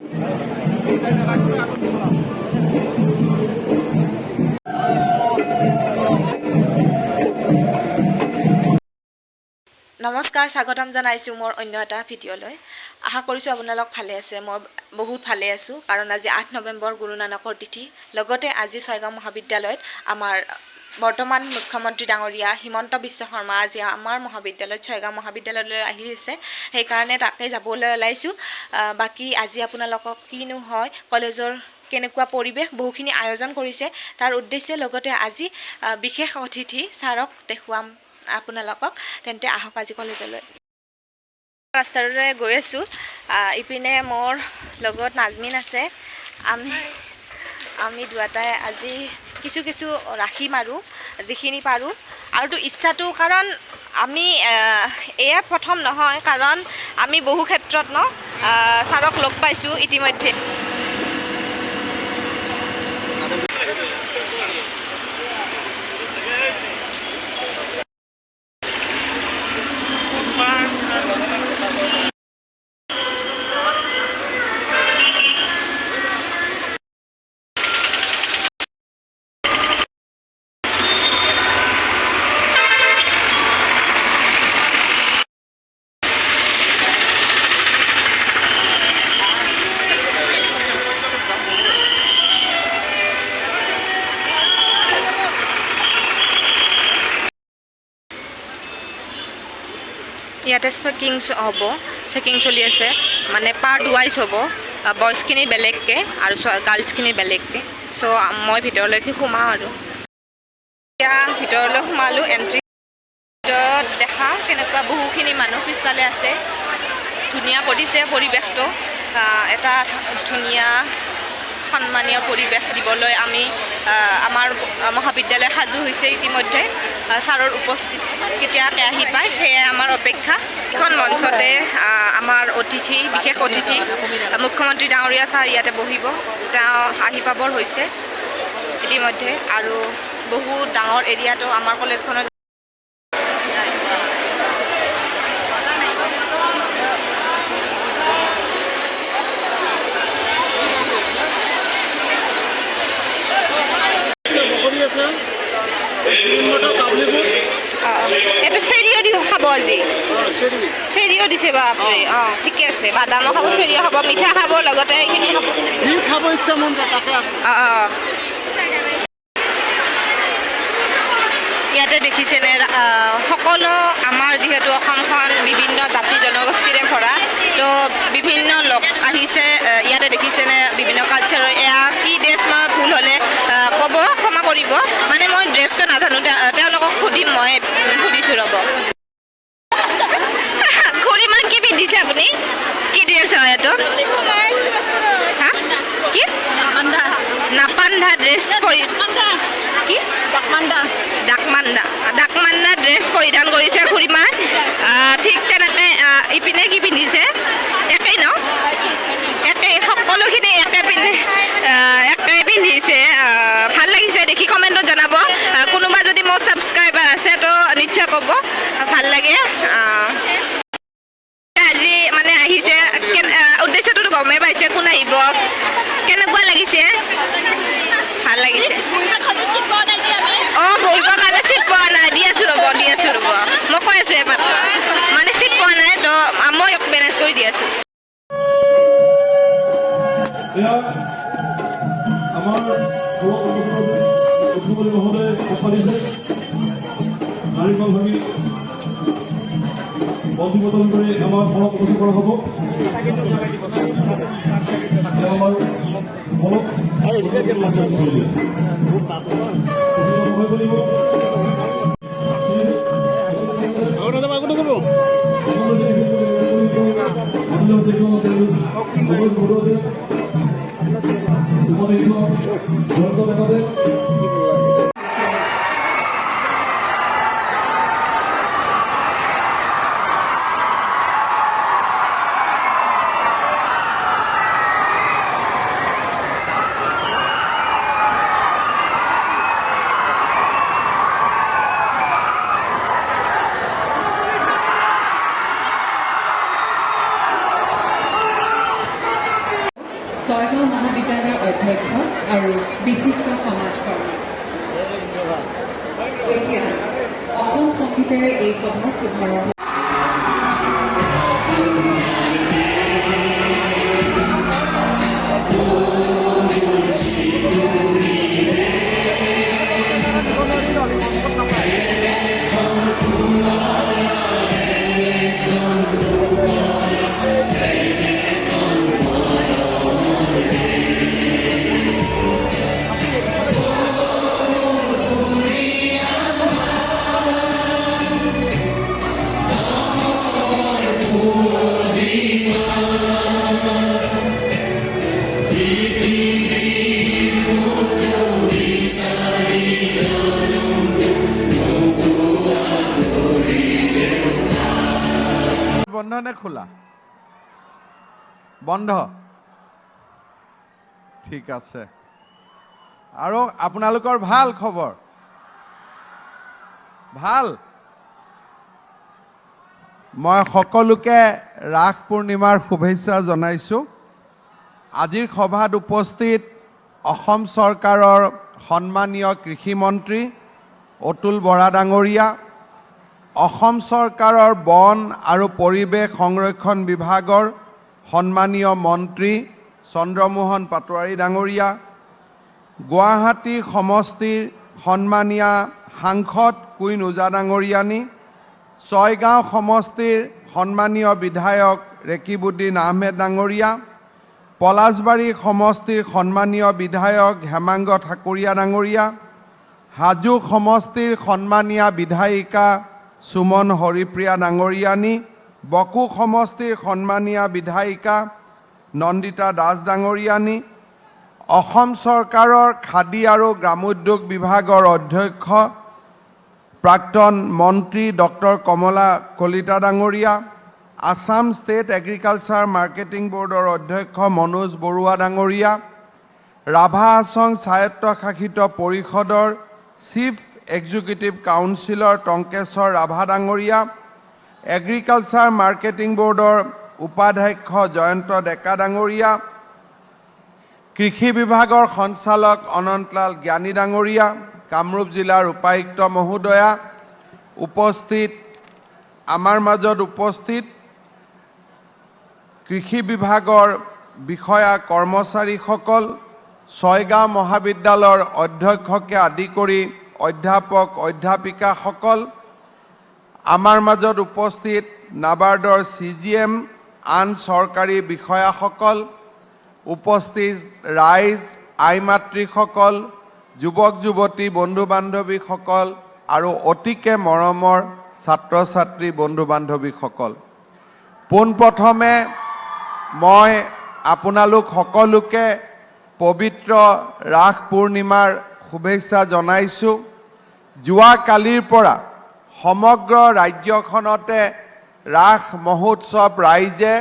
নমস্কাৰ, স্বাগতম জনাইছোঁ মোৰ অন্য এটা ভিডিঅ'লৈ। আশা কৰিছোঁ আপোনালোক ভালে আছে। মই বহুত ভালে আছোঁ, কাৰণ আজি 8 নৱেম্বৰ গুৰু নানকৰ তিথি। লগতে আজি ছয়গাঁও মহাবিদ্যালয়ত আমাৰ বৰ্তমান মুখ্যমন্ত্ৰী ডাঙৰীয়া হিমন্ত বিশ্ব শৰ্মা আজি আমাৰ মহাবিদ্যালয়ত ছয়গাঁও মহাবিদ্যালয়লৈ আহিছে। সেইকাৰণে তাকে যাবলৈ ওলাইছোঁ। বাকী আজি আপোনালোকক কিনো হয়, কলেজৰ কেনেকুৱা পৰিৱেশ, বহুখিনি আয়োজন কৰিছে তাৰ উদ্দেশ্যে। লগতে আজি বিশেষ অতিথি ছাৰক দেখুৱাম আপোনালোকক। তেন্তে আহক আজি কলেজলৈ। ৰাস্তাৰে গৈ আছোঁ। ইপিনে মোৰ লগত নাজমিন আছে। আমি দুয়োটাই আজি কিছু ৰাখিম আৰু যিখিনি পাৰোঁ। আৰুতো ইচ্ছাটো, কাৰণ আমি এয়া প্ৰথম নহয়, কাৰণ আমি বহু ক্ষেত্ৰত ছাৰক লগ পাইছোঁ ইতিমধ্যে। ইয়াতে চেকিং চলি আছে, মানে পাৰ্ট ৱাইজ হ'ব। বয়জখিনি বেলেগকৈ আৰু গাৰ্লছখিনি বেলেগকৈ। চ' মই ভিতৰলৈকে সোমাওঁ আৰু এতিয়া ভিতৰলৈ সোমালোঁ। এণ্ট্ৰি ভিতৰত দেখা কেনেকুৱা বহুখিনি মানুহ পিছফালে আছে। ধুনীয়া কৰিছে পৰিৱেশটো, এটা ধুনীয়া সন্মানীয় পৰিৱেশ দিবলৈ আমি আমাৰ মহাবিদ্যালয় সাজু হৈছে ইতিমধ্যে। ছাৰৰ উপস্থিত কেতিয়াকৈ আহি পায় সেয়ে আমাৰ অপেক্ষা। এখন মঞ্চতে আমাৰ বিশেষ অতিথি মুখ্যমন্ত্ৰী ডাঙৰীয়া ছাৰ ইয়াতে বহিব। তেওঁ আহি পাবৰ হৈছে ইতিমধ্যে, আৰু বহুত ডাঙৰ এৰিয়াটো আমাৰ কলেজখনৰ। এইটো চেৰিও দি খাব আজি, চেৰিও দিছে বাপৰে। ঠিকে আছে, বাদামো খাব, চেৰিও খাব, মিঠা খাব, লগতে এইখিনি খাব, যি খাব ইচ্ছা মন যায় তাকে আছে। ইয়াতে দেখিছেনে সকলো আমাৰ যিহেতু অসমখন বিভিন্ন জাতি জনগোষ্ঠীৰে ভৰা, তো বিভিন্ন লোক আহিছে। ইয়াতে দেখিছেনে বিভিন্ন কালচাৰৰ। এয়া কি ড্ৰেছ, মই ভুল হ'লে ক'ব, ক্ষমা কৰিব। মানে মই ড্ৰেছটো নাজানো, তেওঁলোকক সুধিম। মই সুধিছোঁ ৰ'ব। খুৰীমা কি পিন্ধিছে আপুনি? কি ড্ৰেছ হয় এইটো? হা, কি নাপান্ধা ড্ৰেছ কি ডাকমান্দা ড্ৰেছ পৰিধান কৰিছে খুৰীমা। ঠিক তেনেকৈ ইপিনে কি পিন্ধিছে? একেই একেই, সকলোখিনি একে পিন্ধিছে। ভাল লাগিছে দেখি। কমেণ্টত জনাব। কোনোবা যদি মোৰ ছাবস্ক্ৰাইবাৰ আছে তো নিশ্চয় ক'ব ভাল লাগে। আজি মানে আহিছে, উদ্দেশ্যটো গমেই পাইছে কোন আহিব। কেনেকুৱা লাগিছে? ভাল লাগিছে। বহিবৰ কাৰণে চিট পোৱা নাই। দি আছোঁ ৰ'ব, মই কৈ আছোঁ এমাত্ৰ, মানে চিট পোৱা নাই তো মই মেনেজ কৰি দি আছোঁ। বন্ধুবোধন কৰে আমাৰ ফলক প্ৰস্তুত কৰা হবো। ছয়গাঁও মহাবিদ্যালয়ৰ অধ্যক্ষ আৰু বিশিষ্ট সমাজকৰ্মী। এতিয়া অসম সংগীতেৰে এই সভাৰ শুভাৰম্ভ। বন্ধ নে খোলা? বন্ধ। ঠিক আছে। আৰু আপোনালোকৰ ভাল খবৰ? ভাল। মই সকলোকে ৰাস পূৰ্ণিমাৰ শুভেচ্ছা জনাইছোঁ। আজিৰ সভাত উপস্থিত অসম চৰকাৰৰ সন্মানীয় কৃষিমন্ত্ৰী অতুল বৰা ডাঙৰীয়া, অসম চৰকাৰৰ বন আৰু পৰিৱেশ সংৰক্ষণ বিভাগৰ সন্মানীয় মন্ত্ৰী চন্দ্ৰমোহন পাটোৱাৰী ডাঙৰীয়া, গুৱাহাটী সমষ্টিৰ সন্মানীয় সাংসদ কুইন ওজা ডাঙৰীয়ানী, ছয়গাঁও সমষ্টিৰ সন্মানীয় বিধায়ক ৰেকিবুদ্দিন আহমেদ ডাঙৰীয়া, পলাশবাৰী সমষ্টিৰ সন্মানীয় বিধায়ক হেমাংগ ঠাকুৰীয়া ডাঙৰীয়া, হাজো সমষ্টিৰ সন্মানীয় বিধায়িকা সুমন হৰিপ্ৰিয়া ডাঙৰীয়ানী, বকো সমষ্টিৰ সন্মানীয় বিধায়িকা নন্দিতা দাস ডাঙৰীয়ানী, অসম চৰকাৰৰ খাদী আৰু গ্ৰামোদ্যোগ বিভাগৰ অধ্যক্ষ প্ৰাক্তন মন্ত্ৰী ডক্টৰ কমলা কলিতা ডাঙৰীয়া, আসাম ষ্টেট এগ্ৰিকালচাৰ মাৰ্কেটিং বৰ্ডৰ অধ্যক্ষ মনোজ বৰুৱা ডাঙৰীয়া, ৰাভা হাছং স্বায়ত্তশাসিত পৰিষদৰ চিফ এক্সিকিউটিভ কাউন্সিলৰ টংকেশ্বৰ ৰাভা ডাঙৰীয়া, এগ্ৰিকালচাৰ মাৰ্কেটিং বৰ্ডৰ উপাধ্যক্ষ জয়ন্ত ডেকা ডাঙৰীয়া, কৃষি বিভাগৰ সঞ্চালক অনন্তলাল জ্ঞানী ডাঙৰীয়া, কামৰূপ জিলাৰ উপায়ুক্ত মহোদয়া, আমাৰ মাজত উপস্থিত কৃষি বিভাগৰ বিষয়া কৰ্মচাৰীসকল, ছয়গাঁও মহাবিদ্যালয়ৰ অধ্যক্ষকে আদি কৰি অধ্যাপক অধ্যাপিকাসকল, আমাৰ মাজত উপস্থিত নাবাৰ্ডৰ CGM, আন চৰকাৰী বিষয়াসকল, উপস্থিত ৰাইজ, আই মাতৃসকল, যুৱক যুৱতী বন্ধু বান্ধৱীসকল আৰু অতিকে মৰমৰ ছাত্ৰ ছাত্ৰী বন্ধু বান্ধৱীসকল, পোনপ্ৰথমে মই আপোনালোক সকলোকে পবিত্ৰ ৰাস পূৰ্ণিমাৰ শুভেচ্ছা জনাইছোঁ। যোৱাকালিৰ পৰা সমগ্ৰ ৰাজ্যখনতে ৰাস মহোৎসৱ ৰাইজে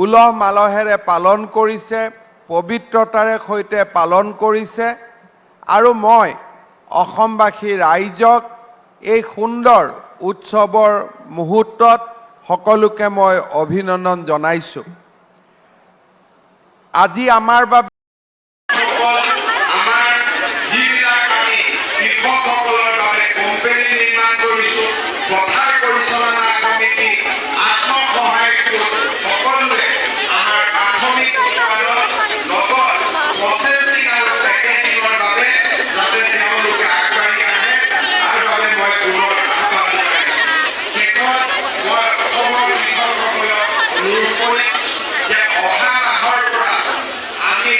উলহ মালহেৰে পালন কৰিছে, পবিত্ৰতাৰে সৈতে পালন কৰিছে আৰু মই অসমবাসী ৰাইজক এই সুন্দৰ উৎসৱৰ মুহূৰ্তত সকলোকে মই অভিনন্দন জনাইছোঁ। আজি আমাৰ বাবে অহা মাহৰ পৰা আমি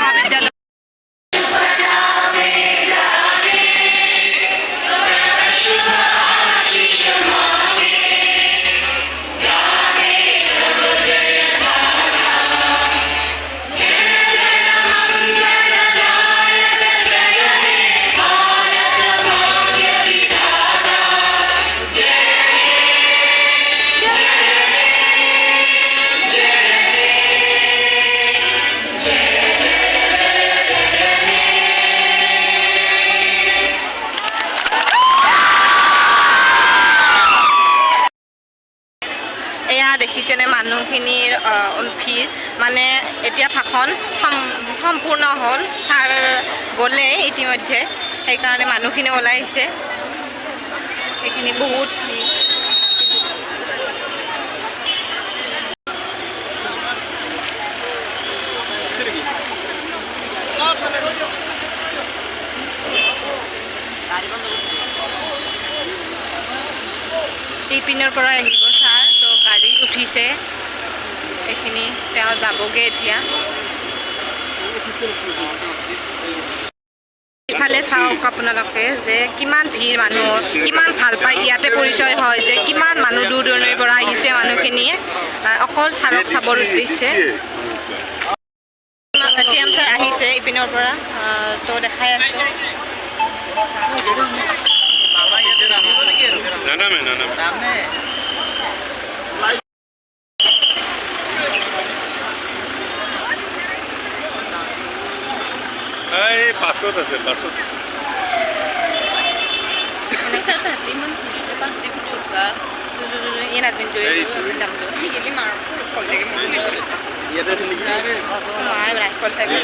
মহাবিদ্যালয় এয়া দেখিছেনে মানুহখিনিৰ ভিৰ মানে এতিয়া ভাষণ সম্পূৰ্ণ হ'ল ছাৰ গ'লে ইতিমধ্যে সেইকাৰণে মানুহখিনি ওলাই আহিছে এইখিনি বহুত ভিৰ ইপিনৰ পৰা আহিব ছাৰ তো গাড়ী উঠিছে এইখিনি তেওঁ যাবগৈ এতিয়া ইফালে চাওক আপোনালোকে যে কিমান ভিৰ মানুহ কিমান ভাল পায় ইয়াতে পৰিচয় হয় যে কিমান মানুহ দূৰ দূৰণিৰ পৰা আহিছে মানুহখিনিয়ে অকল ছাৰক চাবৰ উদ্দেশ্যে চিএম ছাৰ আহিছে ইপিনৰ পৰা তো দেখাই আছোঁ পাছত আছে ইয়াত আদমিন জয় যাম ৰাইফল চাইফল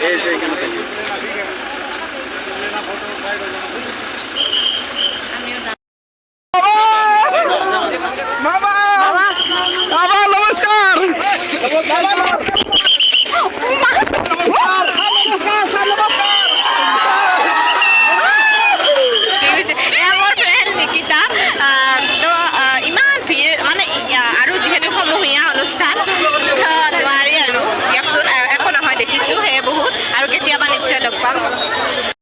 এই